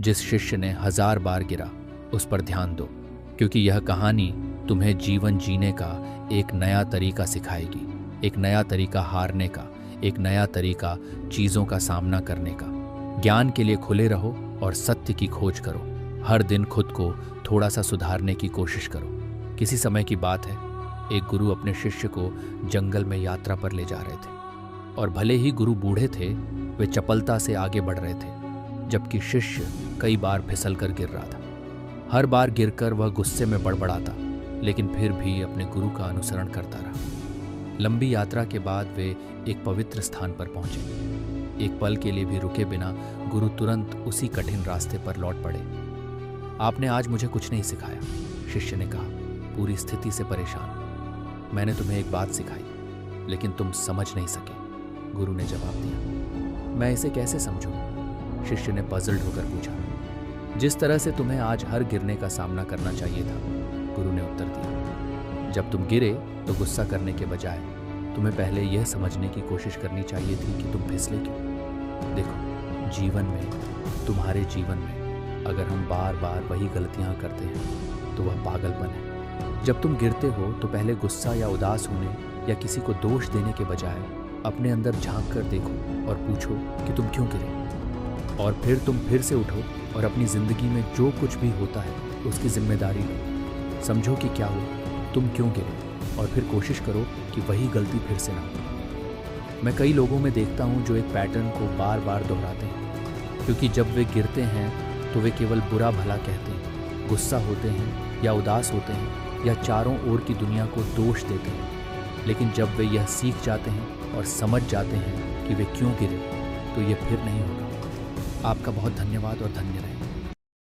जिस शिष्य ने 1000 बार गिरा उस पर ध्यान दो, क्योंकि यह कहानी तुम्हें जीवन जीने का एक नया तरीका सिखाएगी, एक नया तरीका हारने का, एक नया तरीका चीज़ों का सामना करने का। ज्ञान के लिए खुले रहो और सत्य की खोज करो। हर दिन खुद को थोड़ा सा सुधारने की कोशिश करो। किसी समय की बात है, एक गुरु अपने शिष्य को जंगल में यात्रा पर ले जा रहे थे और भले ही गुरु बूढ़े थे, वे चपलता से आगे बढ़ रहे थे, जबकि शिष्य कई बार फिसल कर गिर रहा था। हर बार गिरकर वह गुस्से में बड़बड़ाता, लेकिन फिर भी अपने गुरु का अनुसरण करता रहा। लंबी यात्रा के बाद वे एक पवित्र स्थान पर पहुंचे। एक पल के लिए भी रुके बिना गुरु तुरंत उसी कठिन रास्ते पर लौट पड़े। आपने आज मुझे कुछ नहीं सिखाया, शिष्य ने कहा, पूरी स्थिति से परेशान। मैंने तुम्हें एक बात सिखाई, लेकिन तुम समझ नहीं सके, गुरु ने जवाब दिया। मैं इसे कैसे समझूं? शिष्य ने पजल्ड होकर पूछा। जिस तरह से तुम्हें आज हर गिरने का सामना करना चाहिए था, गुरु ने उत्तर दिया। जब तुम गिरे तो गुस्सा करने के बजाय तुम्हें पहले यह समझने की कोशिश करनी चाहिए थी कि तुम फिसले क्यों। देखो, जीवन में, तुम्हारे जीवन में अगर हम बार बार वही गलतियां करते हैं तो वह पागलपन है। जब तुम गिरते हो तो पहले गुस्सा या उदास होने या किसी को दोष देने के बजाय अपने अंदर झांक कर देखो और पूछो कि तुम क्यों गिरे, और फिर तुम फिर से उठो और अपनी ज़िंदगी में जो कुछ भी होता है उसकी जिम्मेदारी लो। समझो कि क्या हुआ, तुम क्यों गिरे, और फिर कोशिश करो कि वही गलती फिर से ना हो। मैं कई लोगों में देखता हूँ जो एक पैटर्न को बार बार दोहराते हैं, क्योंकि जब वे गिरते हैं तो वे केवल बुरा भला कहते हैं, गुस्सा होते हैं या उदास होते हैं या चारों ओर की दुनिया को दोष देते हैं। लेकिन जब वे यह सीख जाते हैं और समझ जाते हैं कि वे क्यों गिरे, तो ये फिर नहीं होगा। आपका बहुत धन्यवाद और धन्य रहें।